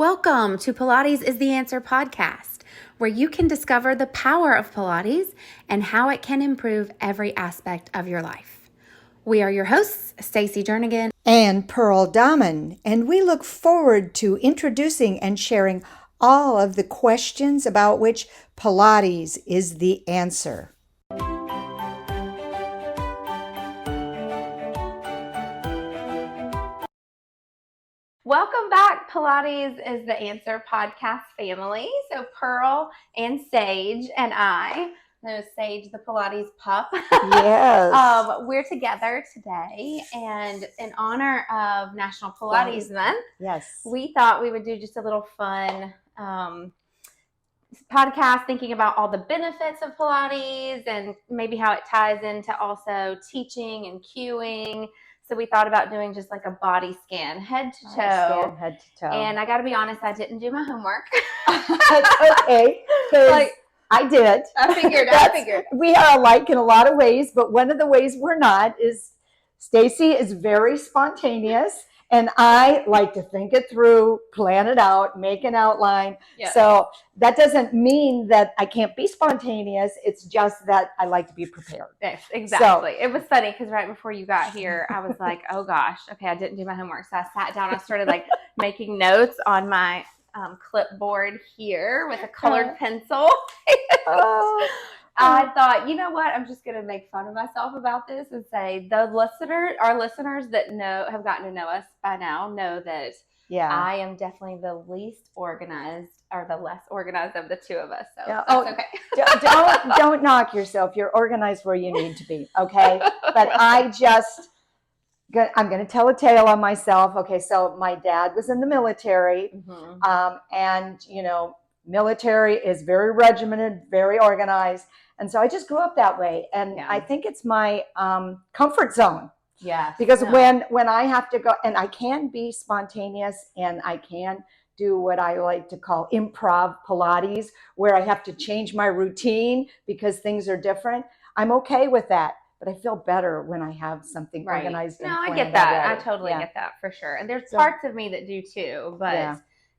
Welcome to Pilates is the Answer podcast, where you can discover the power of Pilates and how it can improve every aspect of your life. We are your hosts, Stacey Jernigan and Pearl Dahmen, and we look forward to introducing and sharing all of the questions about which Pilates is the answer. Welcome back, Pilates is the Answer podcast family. So Pearl and Sage and I, no, Sage the Pilates pup. Yes. We're together today, and in honor of National Pilates Month, yes, we thought we would do just a little fun podcast thinking about all the benefits of Pilates and maybe how it ties into also teaching and cueing. So we thought about doing just like a body scan, head to toe. Head to toe. And I got to be honest, I didn't do my homework. That's okay, because I did. I figured. We are alike in a lot of ways, but one of the ways we're not is Stacey is very spontaneous, and I like to think it through, plan it out, make an outline. Yeah. So that doesn't mean that I can't be spontaneous. It's just that I like to be prepared. Yes, exactly. So, it was funny because right before you got here, I was like, oh gosh, okay, I didn't do my homework. So I sat down, I started like making notes on my clipboard here with a colored pencil. I thought, you know what? I'm just going to make fun of myself about this and say our listeners that have gotten to know us by now know that I am definitely the least organized or the less organized of the two of us. So that's okay. Don't knock yourself. You're organized where you need to be. Okay. But I'm going to tell a tale on myself. Okay. So my dad was in the military, and military is very regimented, very organized. And so I just grew up that way. And I think it's my comfort zone. Yeah. Because when I have to go, and I can be spontaneous, and I can do what I like to call improv Pilates, where I have to change my routine because things are different. I'm okay with that. But I feel better when I have something organized. No, I get that. I totally get that for sure. And there's parts of me that do too, but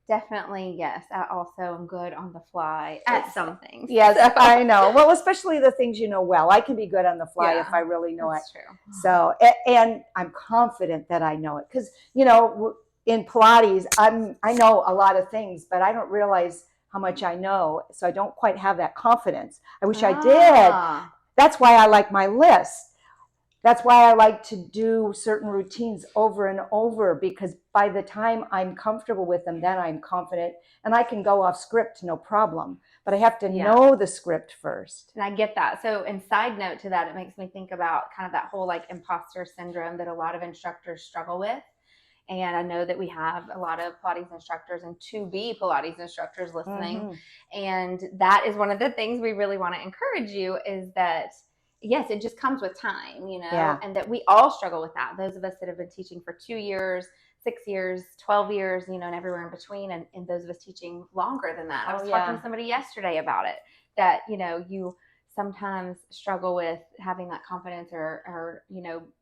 definitely, yes. I also am good on the fly at some things. Yes, so. I know. Well, especially the things you know well. I can be good on the fly if I really know That's it. True. So, and I'm confident that I know it because, in Pilates, I know a lot of things, but I don't realize how much I know. So I don't quite have that confidence. I wish I did. That's why I like my list. That's why I like to do certain routines over and over, because by the time I'm comfortable with them, then I'm confident and I can go off script, no problem. But I have to know the script first. And I get that. So, and side note to that, it makes me think about kind of that whole like imposter syndrome that a lot of instructors struggle with. And I know that we have a lot of Pilates instructors and to-be Pilates instructors listening. And that is one of the things we really want to encourage you is that yes, it just comes with time, and that we all struggle with that. Those of us that have been teaching for 2 years, 6 years, 12 years, and everywhere in between, and those of us teaching longer than that. I was talking to somebody yesterday about it, that, you sometimes struggle with having that confidence or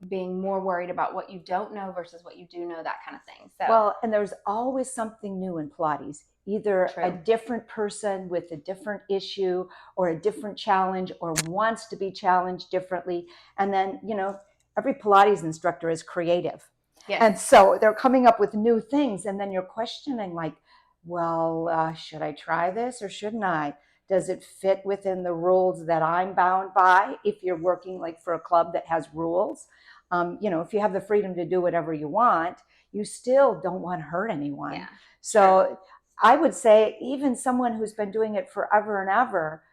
being more worried about what you don't know versus what you do know, that kind of thing. So, well, and there's always something new in Pilates. Either a different person with a different issue or a different challenge or wants to be challenged differently. And then, every Pilates instructor is creative. Yes. And so they're coming up with new things. And then you're questioning like, well, should I try this or shouldn't I? Does it fit within the rules that I'm bound by? If you're working like for a club that has rules, if you have the freedom to do whatever you want, you still don't want to hurt anyone. Yeah. So I would say even someone who's been doing it forever and ever,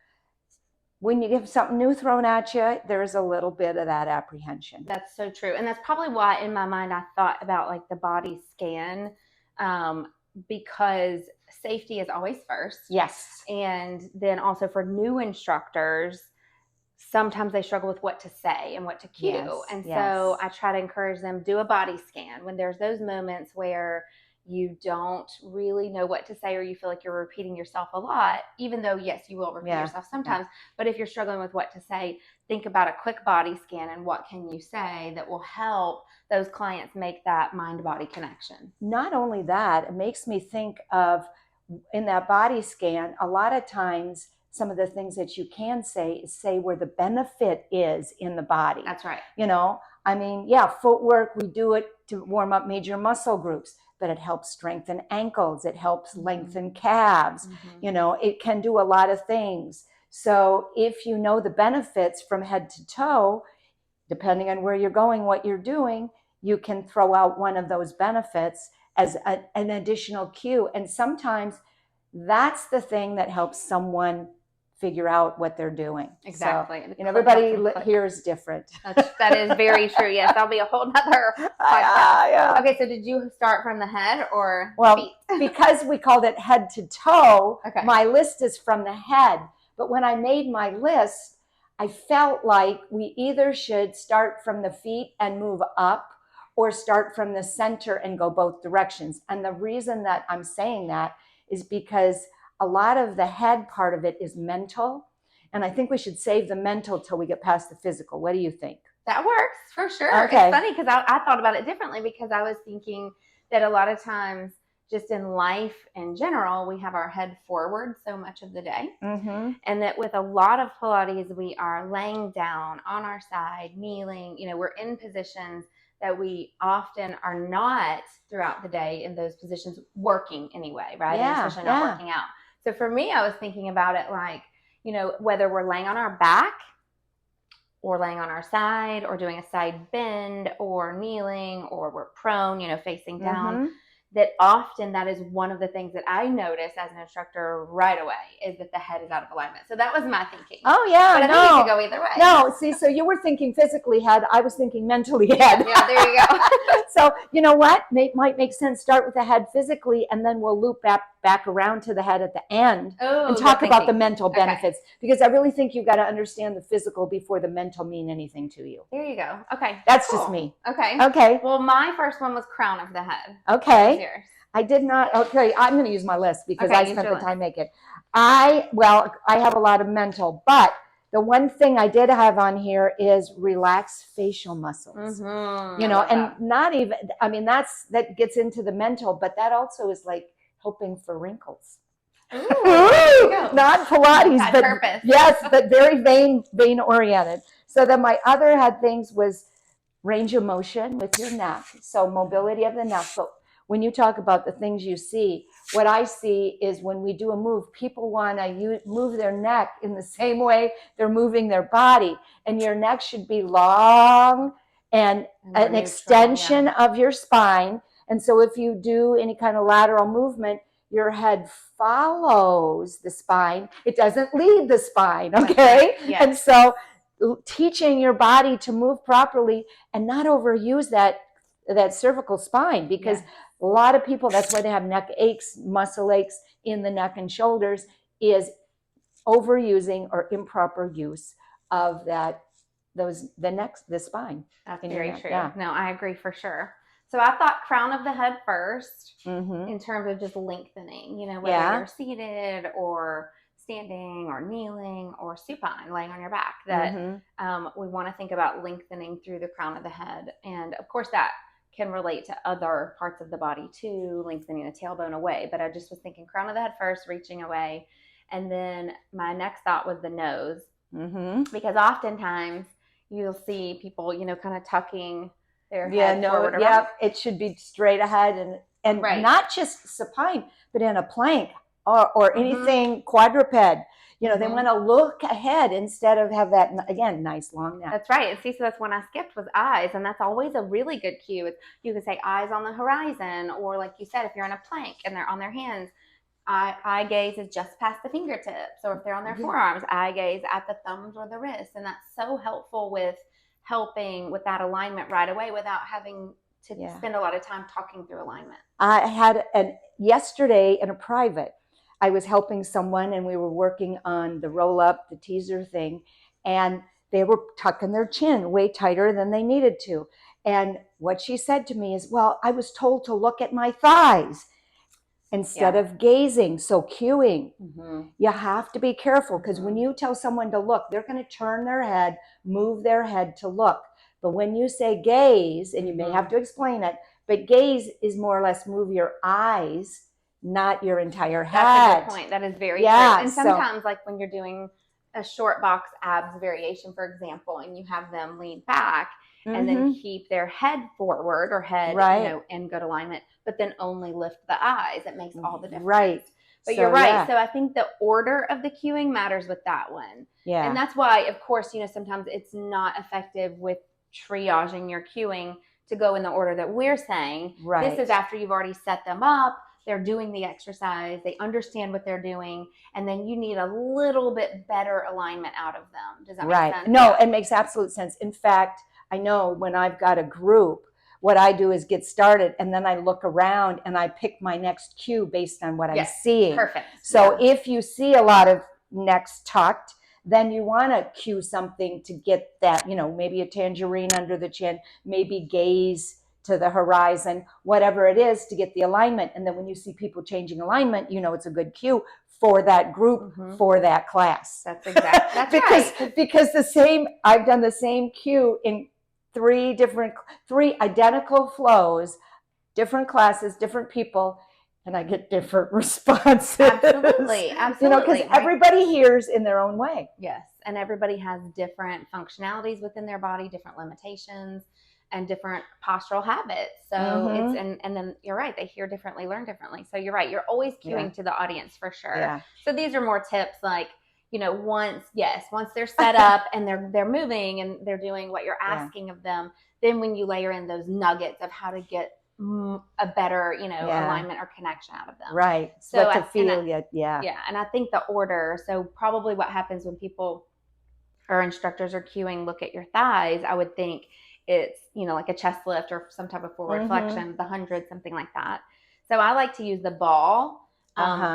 when you get something new thrown at you, there's a little bit of that apprehension. That's so true. And that's probably why in my mind I thought about like the body scan, because safety is always first. Yes. And then also for new instructors, sometimes they struggle with what to say and what to cue. So I try to encourage them, do a body scan when there's those moments where you don't really know what to say, or you feel like you're repeating yourself a lot, even though, yes, you will repeat yourself sometimes. But if you're struggling with what to say, think about a quick body scan and what can you say that will help those clients make that mind-body connection. Not only that, it makes me think of, in that body scan, a lot of times some of the things that you can say is say where the benefit is in the body. That's right. I mean, yeah, footwork, we do it to warm up major muscle groups, but it helps strengthen ankles. It helps lengthen calves. It can do a lot of things. So if you know the benefits from head to toe, depending on where you're going, what you're doing, you can throw out one of those benefits as an additional cue. And sometimes that's the thing that helps someone figure out what they're doing. Exactly. So, everybody here is different. That is very true. Yes, that'll be a whole nother podcast. Yeah. Okay, so did you start from the head or feet? Because we called it head to toe, my list is from the head. But when I made my list, I felt like we either should start from the feet and move up, or start from the center and go both directions. And the reason that I'm saying that is because a lot of the head part of it is mental. And I think we should save the mental till we get past the physical. What do you think? That works for sure. Okay. It's funny because I thought about it differently, because I was thinking that a lot of times just in life in general, we have our head forward so much of the day. And that with a lot of Pilates, we are laying down on our side, kneeling, we're in positions that we often are not throughout the day in those positions working anyway, right? Yeah, especially not working out. So for me, I was thinking about it like, whether we're laying on our back or laying on our side or doing a side bend or kneeling or we're prone, facing down, that often that is one of the things that I notice as an instructor right away, is that the head is out of alignment. So that was my thinking. Oh yeah, but I think it could go either way. No, see, so you were thinking physically head, I was thinking mentally head. Yeah, there you go. So you know what? Might make sense. Start with the head physically, and then we'll loop back around to the head at the end and talk about the mental benefits. Because I really think you've got to understand the physical before the mental mean anything to you. There you go. Okay. That's just me. Okay. Well, my first one was crown of the head. Okay. I did not. Okay, I'm going to use my list because I spent the time making it. I have a lot of mental, but the one thing I did have on here is relax facial muscles. And not even, I mean, that gets into the mental, but that also is like helping for wrinkles. Ooh, not Pilates, but purpose. Yes, but very vein oriented. So then my other had things was range of motion with your neck. So mobility of the neck. But when you talk about the things you see, what I see is when we do a move, people want to move their neck in the same way they're moving their body. And your neck should be long and an extension of your spine. And so if you do any kind of lateral movement, your head follows the spine. It doesn't lead the spine, okay? Yes. And so teaching your body to move properly and not overuse that cervical spine, because a lot of people, that's why they have neck aches, muscle aches in the neck and shoulders, is overusing or improper use of the spine. That's very true. Yeah. No, I agree for sure. So I thought crown of the head first, in terms of just lengthening, whether you're seated or standing or kneeling or supine, laying on your back, that we want to think about lengthening through the crown of the head. And of course that can relate to other parts of the body too, lengthening the tailbone away. But I just was thinking crown of the head first, reaching away. And then my next thought was the nose, because oftentimes you'll see people, kind of tucking their head forward. It should be straight ahead and not just supine, but in a plank or anything quadruped. They want to look ahead instead of have that, again, nice long neck. That's right. And see, so that's one I skipped was eyes. And that's always a really good cue. You can say eyes on the horizon, or like you said, if you're in a plank and they're on their hands, eye gaze is just past the fingertips. Or if they're on their forearms, eye gaze at the thumbs or the wrists. And that's so helpful with helping with that alignment right away without having to spend a lot of time talking through alignment. I had yesterday in a private, I was helping someone and we were working on the roll up, the teaser thing, and they were tucking their chin way tighter than they needed to. And what she said to me is, well, I was told to look at my thighs instead of gazing. So cueing, you have to be careful, because when you tell someone to look, they're going to turn their head, move their head to look. But when you say gaze, and you may have to explain it, but gaze is more or less move your eyes, not your entire head. That's a good point. That is very true. And sometimes, like when you're doing a short box abs variation, for example, and you have them lean back and then keep their head forward or head, in good alignment, but then only lift the eyes. It makes all the difference. Right. But so, you're right. Yeah. So I think the order of the cueing matters with that one. Yeah. And that's why, of course, sometimes it's not effective with triaging your cueing to go in the order that we're saying. Right. This is after you've already set them up. They're doing the exercise. They understand what they're doing. And then you need a little bit better alignment out of them. Does that make sense? No, it makes absolute sense. In fact, I know when I've got a group, what I do is get started, and then I look around and I pick my next cue based on what I'm seeing. Perfect. So if you see a lot of necks tucked, then you want to cue something to get that, maybe a tangerine under the chin, maybe gaze to the horizon, whatever it is, to get the alignment. And then when you see people changing alignment, it's a good cue for that group, for that class. That's exactly. That's because I've done the same cue in three identical flows, different classes, different people, and I get different responses. Absolutely. Because everybody hears in their own way. Yes. And everybody has different functionalities within their body, different limitations, and different postural habits. So it's, and then you're right, they hear differently, learn differently. So you're right, you're always cueing to the audience for sure. Yeah. So these are more tips like, once they're set up and they're moving and they're doing what you're asking of them, then when you layer in those nuggets of how to get a better, alignment or connection out of them. Right. So what to feel, Yeah. And I think the order, so probably what happens when people or instructors are cueing, look at your thighs, I would think it's, like a chest lift or some type of forward flexion, the 100, something like that. So I like to use the ball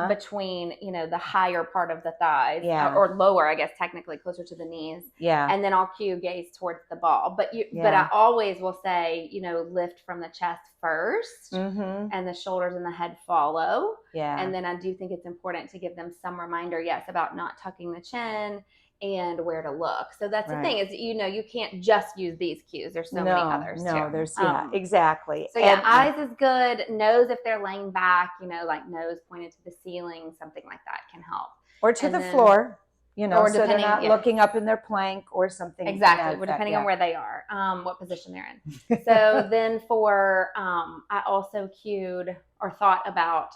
between, the higher part of the thighs or lower, I guess, technically closer to the knees. Yeah. And then I'll cue gaze towards the ball. But I always will say, lift from the chest first and the shoulders and the head follow. Yeah. And then I do think it's important to give them some reminder, about not tucking the chin and where to look. So that's the thing is, you can't just use these cues. There's so many others too. There's, exactly. So eyes is good. Nose, if they're laying back, like nose pointed to the ceiling, something like that can help. Or to the floor, or so they're not looking up in their plank or something. Exactly. Well, depending on where they are, what position they're in. So then for, I also cued or thought about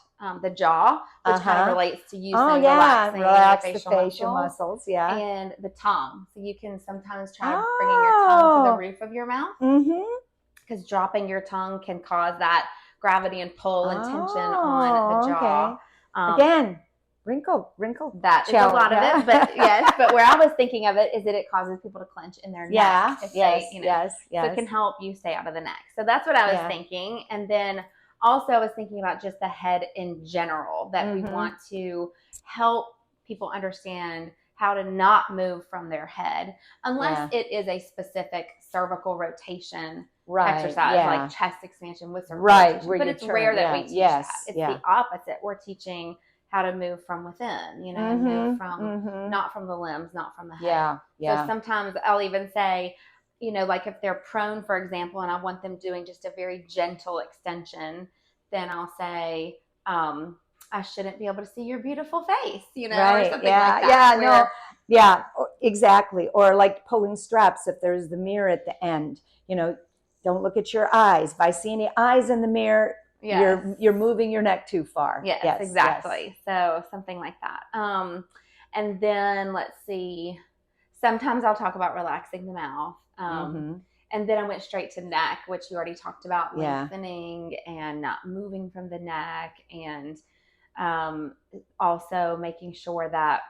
the jaw, which kind of relates to using relax the facial muscles. Yeah. And the tongue. So you can sometimes try bringing your tongue to the roof of your mouth. Because dropping your tongue can cause that gravity and pull and tension on the jaw. Okay. Again, wrinkle. That is a lot of it, but but where I was thinking of it is that it causes people to clench in their neck. Yes. So it can help you stay out of the neck. So that's what I was thinking. And then also I was thinking about just the head in general, that we want to help people understand how to not move from their head unless it is a specific cervical rotation exercise, like chest expansion with cervical rotation. But it's rare that we teach that. It's the opposite. We're teaching how to move from within, move from, not from the limbs, not from the head. So sometimes I'll even say, like if they're prone, for example, and I want them doing just a very gentle extension, then I'll say, I shouldn't be able to see your beautiful face, or something like that. Exactly. Or like pulling straps, if there's the mirror at the end, don't look at your eyes. If I see any eyes in the mirror, you're moving your neck too far. Yes, exactly. So something like that. And then let's see, sometimes I'll talk about relaxing the mouth. And then I went straight to neck, which you already talked about, lengthening and not moving from the neck, and also making sure that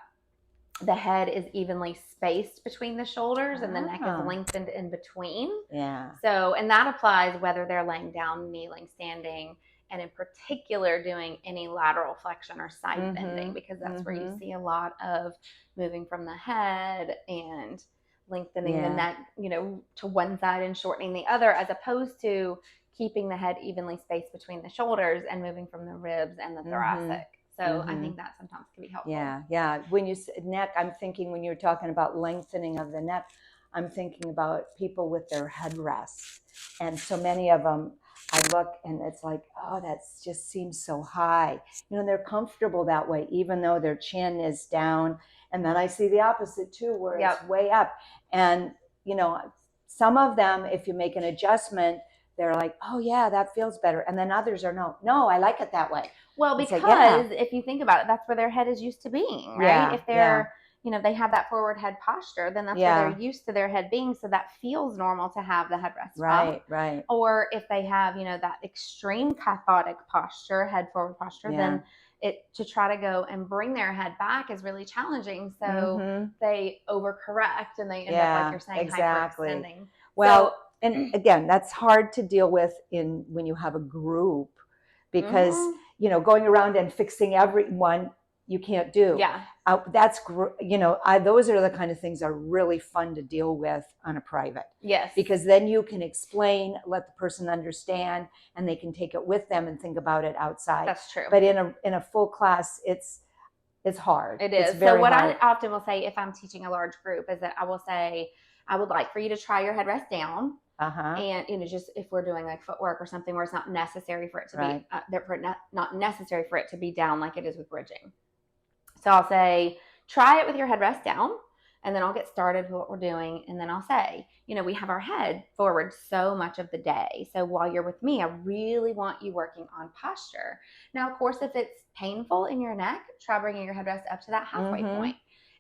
the head is evenly spaced between the shoulders and the neck is lengthened in between. Yeah. So, and that applies whether they're laying down, kneeling, standing, and in particular doing any lateral flexion or side bending, because that's where you see a lot of moving from the head and lengthening the neck, to one side and shortening the other, as opposed to keeping the head evenly spaced between the shoulders and moving from the ribs and the thoracic. So I think that sometimes can be helpful. Yeah. When you said neck, I'm thinking, when you're talking about lengthening of the neck, I'm thinking about people with their headrests. And so many of them, I look and it's like, oh, that just seems so high. They're comfortable that way, even though their chin is down. And then I see the opposite too, where it's way up. And, some of them, if you make an adjustment, they're like, oh yeah, that feels better. And then others are no, I like it that way. Well, because if you think about it, that's where their head is used to being, right? If they're, they have that forward head posture, then that's where they're used to their head being. So that feels normal to have the headrest up. Right. Or if they have, that extreme kyphotic posture, head forward posture, then to try to go and bring their head back is really challenging. So they overcorrect and they end up, like you're saying, hyperextending. Well, and again, that's hard to deal with when you have a group, because going around and fixing everyone, you can't do. That's those are the kind of things that are really fun to deal with on a private. Yes. Because then you can explain, let the person understand, and they can take it with them and think about it outside. That's true. But in a full class, it's hard. It is. It's very so what hard. I often will say if I'm teaching a large group is that I will say, I would like for you to try your headrest down. And just if we're doing like footwork or something where it's not necessary for it to be not necessary for it to be down like it is with bridging. So I'll say, try it with your headrest down, and then I'll get started with what we're doing. And then I'll say, we have our head forward so much of the day. So while you're with me, I really want you working on posture. Now, of course, if it's painful in your neck, try bringing your headrest up to that halfway point.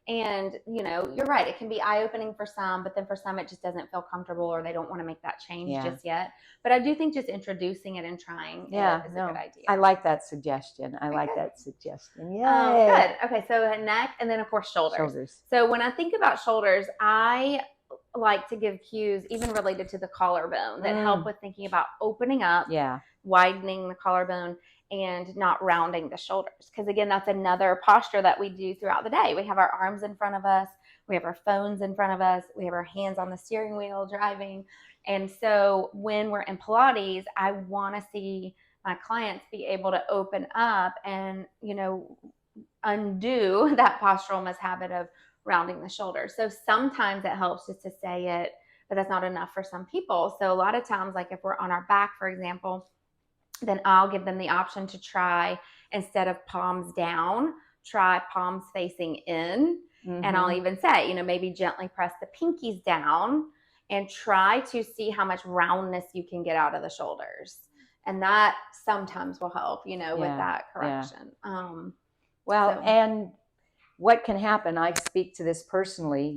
And, you're right. It can be eye-opening for some, but then for some, it just doesn't feel comfortable, or they don't want to make that change just yet. But I do think just introducing it and trying is a good idea. I like that suggestion. Yay. Good. Okay, so neck, and then, of course, shoulders. So when I think about shoulders, I like to give cues, even related to the collarbone, that help with thinking about opening up, widening the collarbone, and not rounding the shoulders. Because again, that's another posture that we do throughout the day. We have our arms in front of us. We have our phones in front of us. We have our hands on the steering wheel driving. And so when we're in Pilates, I want to see my clients be able to open up and, undo that postural mishabit of rounding the shoulders. So sometimes it helps just to say it, but that's not enough for some people. So a lot of times, like if we're on our back, for example, then I'll give them the option to try, instead of palms down, try palms facing in. And I'll even say, maybe gently press the pinkies down and try to see how much roundness you can get out of the shoulders. And that sometimes will help, with that correction. And what can happen, I speak to this personally,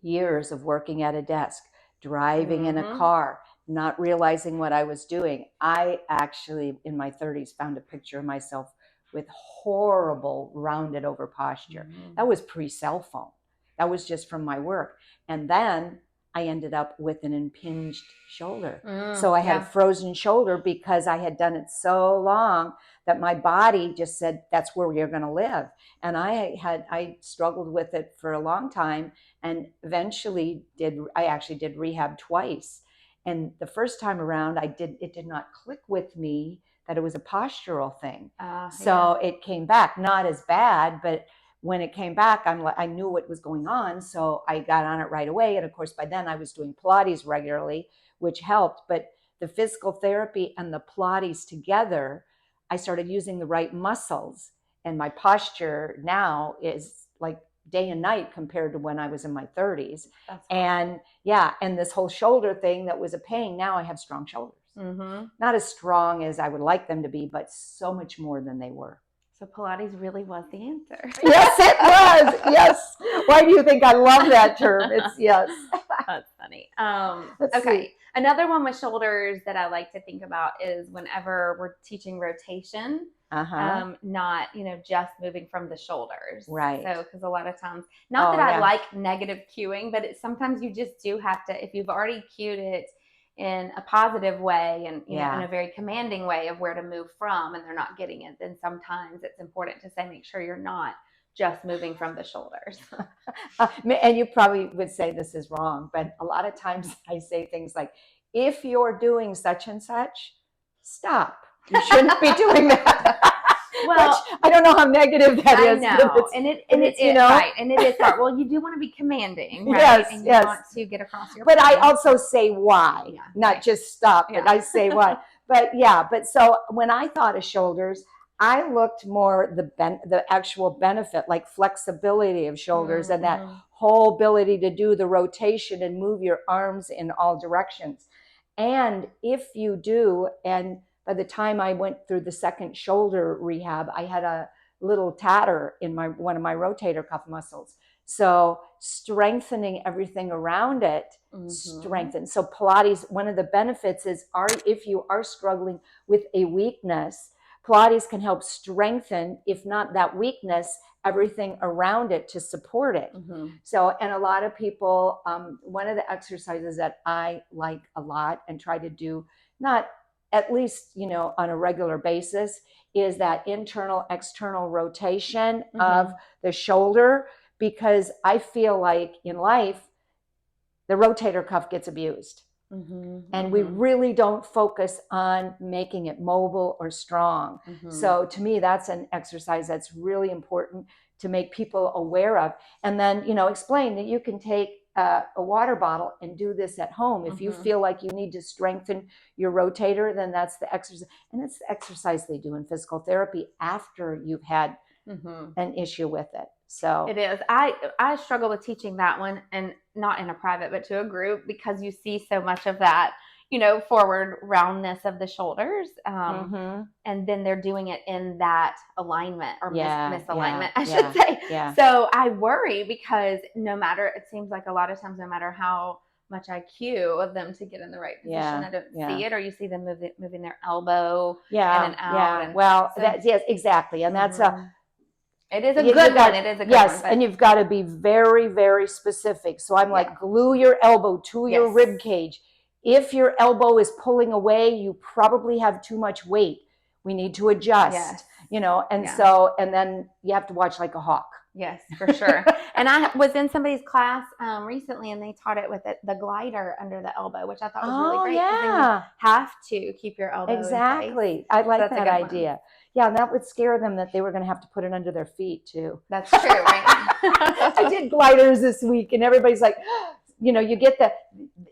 years of working at a desk, driving in a car, not realizing what I was doing. I actually, in my 30s, found a picture of myself with horrible rounded over posture. That was pre-cell phone. That was just from my work. And then I ended up with an impinged shoulder. So I had a frozen shoulder because I had done it so long that my body just said, that's where you're going to live. And I struggled with it for a long time, and eventually I actually did rehab twice. And the first time around, it did not click with me that it was a postural thing. So it came back, not as bad, but when it came back, I knew what was going on. So I got on it right away. And of course, by then I was doing Pilates regularly, which helped. But the physical therapy and the Pilates together, I started using the right muscles. And my posture now is like day and night compared to when I was in my 30s. And and this whole shoulder thing that was a pain, now I have strong shoulders. Not as strong as I would like them to be, but so much more than they were. So Pilates really was the answer. Yes, it was. Yes. Why do you think I love that term? It's yes. That's funny. Okay. Another one with shoulders that I like to think about is whenever we're teaching rotation, not, just moving from the shoulders. Right. So, because a lot of times, not that I like negative cueing, but sometimes you just do have to, if you've already cued it in a positive way and in a very commanding way of where to move from, and they're not getting it, then sometimes it's important to say, make sure you're not just moving from the shoulders. And you probably would say this is wrong, but a lot of times I say things like, if you're doing such and such, stop. You shouldn't be doing that. Well, which I don't know how negative that is. I know, and it is right, and it is hard. Well, you do want to be commanding, right? Yes, and you want to get across your. But I also say why, not just stop. But I say why. But so when I thought of shoulders, I looked more the actual benefit, like flexibility of shoulders and that whole ability to do the rotation and move your arms in all directions. And if you do, and by the time I went through the second shoulder rehab, I had a little tatter in one of my rotator cuff muscles. So strengthening everything around it, strengthen. So Pilates, one of the benefits is if you are struggling with a weakness, Pilates can help strengthen, if not that weakness, everything around it to support it. So, and a lot of people, one of the exercises that I like a lot and try to do, not at least, on a regular basis, is that internal external rotation of the shoulder, because I feel like in life, the rotator cuff gets abused. And we really don't focus on making it mobile or strong. So to me, that's an exercise that's really important to make people aware of. And then, explain that you can take a water bottle and do this at home. If you feel like you need to strengthen your rotator, then that's the exercise. And it's the exercise they do in physical therapy after you've had an issue with it. So it is. I struggle with teaching that one, and not in a private, but to a group, because you see so much of that, forward roundness of the shoulders. And then they're doing it in that alignment or misalignment, I should say. So I worry, because it seems like a lot of times, no matter how much I cue of them to get in the right position, I don't see it, or you see them moving their elbow in and out. And well, yes, exactly. And that's it is a good one. It is a good one. Yes, and you've got to be very, very specific. So I'm like, glue your elbow to your rib cage. If your elbow is pulling away, you probably have too much weight. We need to adjust, so, and then you have to watch like a hawk. Yes, for sure. And I was in somebody's class recently, and they taught it with the glider under the elbow, which I thought was really great. Then you have to keep your elbow exactly. in place. I like that idea. One. Yeah, and that would scare them that they were going to have to put it under their feet too. That's true, right? I did gliders this week, and everybody's like, you get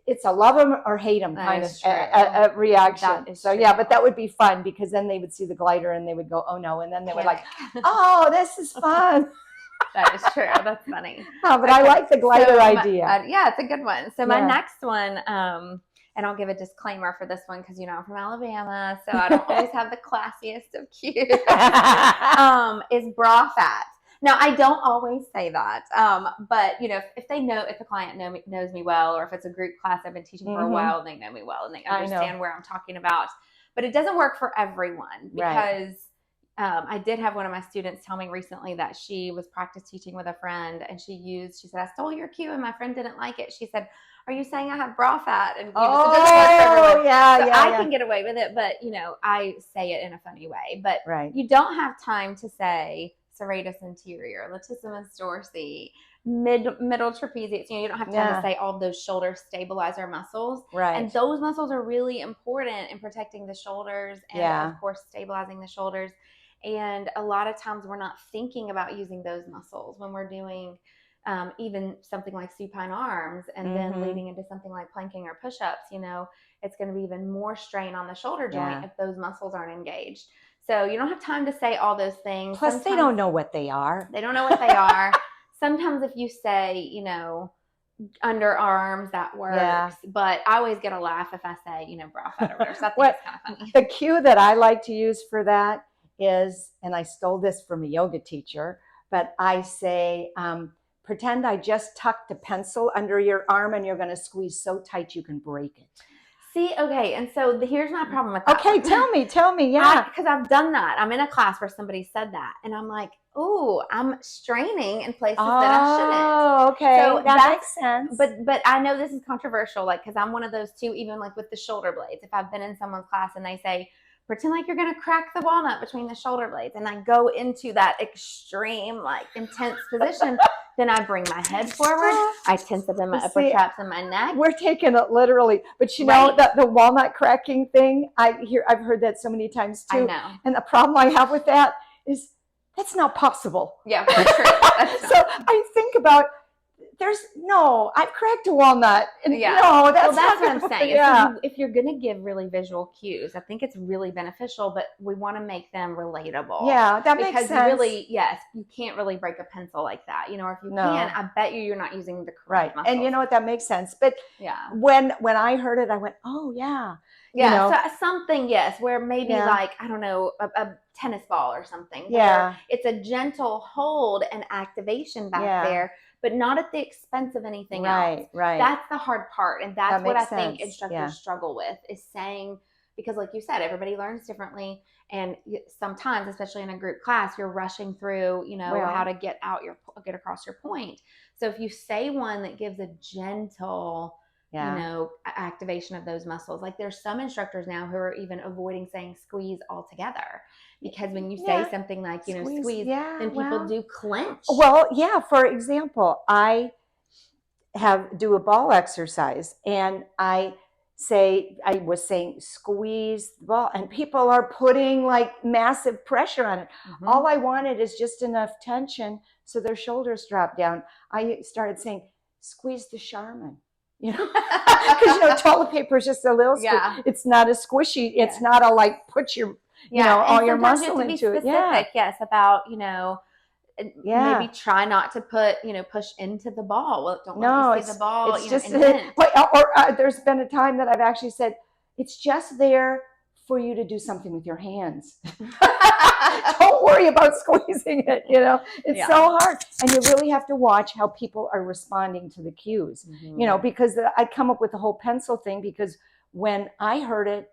it's a love them or hate them kind of a reaction. So true. But that would be fun, because then they would see the glider and they would go, oh no. And then they would like, oh, this is fun. That is true. That's funny. But I like the glider idea. It's a good one. So my next one, and I'll give a disclaimer for this one, because I'm from Alabama, so I don't always have the classiest of cues, is bra fat. Now, I don't always say that, but if the client knows me well, or if it's a group class I've been teaching for a while, and they know me well and they understand where I'm talking about. But it doesn't work for everyone, because I did have one of my students tell me recently that she was practice teaching with a friend, and she said, I stole your cue and my friend didn't like it. She said, are you saying I have bra fat? And it doesn't work for everyone. I can get away with it, but I say it in a funny way. But you don't have time to say serratus anterior, latissimus dorsi, middle trapezius. You don't have time to say all those shoulder stabilizer muscles. And those muscles are really important in protecting the shoulders and of course stabilizing the shoulders. And a lot of times we're not thinking about using those muscles when we're doing even something like supine arms, and then leading into something like planking or push-ups. It's going to be even more strain on the shoulder joint if those muscles aren't engaged. So you don't have time to say all those things. Plus, sometimes they don't know what they are. They don't know what they are. Sometimes if you say, underarms, that works. But I always get a laugh if I say, bra fat or whatever. So I think it's kind of funny. The cue that I like to use for that is, and I stole this from a yoga teacher, but I say, pretend I just tucked a pencil under your arm and you're going to squeeze so tight you can break it. See, okay, and so here's my problem with that. Okay, tell me, because I've done that. I'm in a class where somebody said that, and I'm like, oh, I'm straining in places that I shouldn't. Oh, okay, so that makes sense. But I know this is controversial, because I'm one of those too, even like with the shoulder blades. If I've been in someone's class and they say, pretend like you're going to crack the walnut between the shoulder blades. And I go into that extreme, like intense position. Then I bring my head forward. I tense up in my upper traps and my neck. We're taking it literally. But you know, the walnut cracking thing, I've heard that so many times too. I know. And the problem I have with that is that's not possible. Yeah, for sure. So I think about, I've cracked a walnut. And no, that's what I'm saying. Yeah. So if you're going to give really visual cues, I think it's really beneficial, but we want to make them relatable. Yeah, that makes sense. Because really, you can't really break a pencil like that. Or if you can, I bet you're not using the correct muscles. And you know what, that makes sense. But when I heard it, I went, oh, yeah. Yeah, so something, where maybe like, I don't know, a tennis ball or something. Where it's a gentle hold and activation back there, but not at the expense of anything else. Right. That's the hard part. And that's what I think instructors struggle with, is saying, because like you said, everybody learns differently. And sometimes, especially in a group class, you're rushing through, how to get across your point. So if you say one that gives a gentle, activation of those muscles. Like there's some instructors now who are even avoiding saying squeeze altogether, because when you say something like, squeeze, then people do clench. Well, for example, I do a ball exercise and I was saying squeeze the ball, and people are putting like massive pressure on it. Mm-hmm. All I wanted is just enough tension so their shoulders drop down. I started saying, squeeze the Charmin. Because toilet paper is just a little it's not a squishy, it's not a like put your all your muscle into specific, it. Yes, about maybe try not to put push into the ball. Well, don't let me see the ball. It's just or there's been a time that I've actually said it's just there for you to do something with your hands. Don't worry about squeezing it. It's so hard, and you really have to watch how people are responding to the cues. Mm-hmm. Because I come up with the whole pencil thing, because when I heard it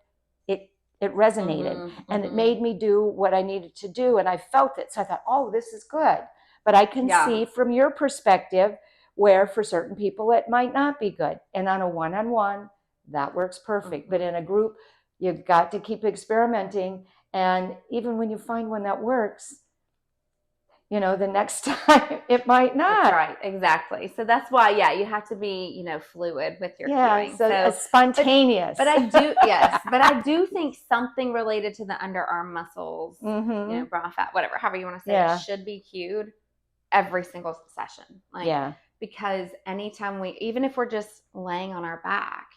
resonated, and it made me do what I needed to do, and I felt it. So I thought, oh, this is good. But I can see from your perspective where for certain people it might not be good. And on a one-on-one, that works perfect. Mm-hmm. But in a group, you've got to keep experimenting. And even when you find one that works, the next time it might not. That's right, exactly. So that's why, you have to be, fluid with your cueing. So spontaneous. But I do, but I do think something related to the underarm muscles, bra fat, whatever, however you want to say it, should be cued every single session. Because anytime even if we're just laying on our back,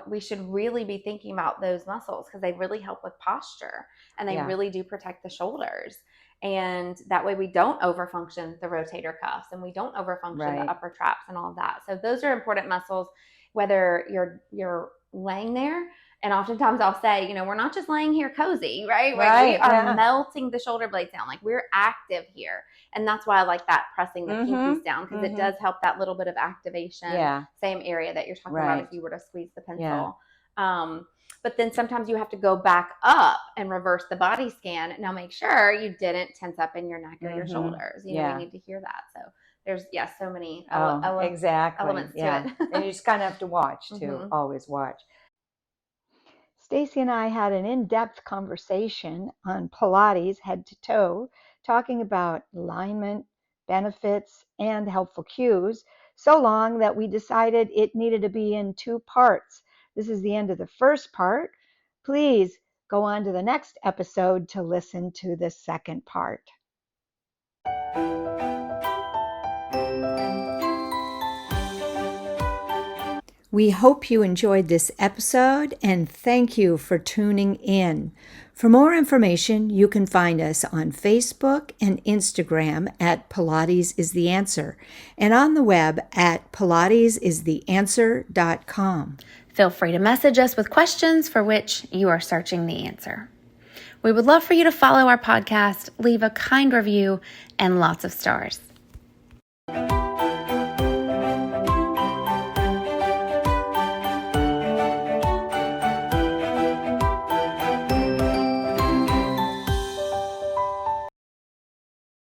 we should really be thinking about those muscles, because they really help with posture, and they really do protect the shoulders. And that way we don't overfunction the rotator cuffs, and we don't overfunction the upper traps and all of that. So those are important muscles, whether you're laying there. And oftentimes I'll say, we're not just laying here cozy, right? We are melting the shoulder blades down. Like we're active here. And that's why I like that, pressing the pinkies down, because it does help that little bit of activation. Same area that you're talking about if you were to squeeze the pencil. But then sometimes you have to go back up and reverse the body scan. Now make sure you didn't tense up in your neck or your shoulders. We need to hear that. So there's so many elements to it. And you just kind of have to watch too. Always watch. Stacey and I had an in-depth conversation on Pilates head to toe, talking about alignment, benefits, and helpful cues, so long that we decided it needed to be in 2 parts. This is the end of the first part. Please go on to the next episode to listen to the second part. We hope you enjoyed this episode, and thank you for tuning in. For more information, you can find us on Facebook and Instagram at Pilates is the Answer, and on the web at pilatesistheanswer.com. Feel free to message us with questions for which you are searching the answer. We would love for you to follow our podcast, leave a kind review, and lots of stars.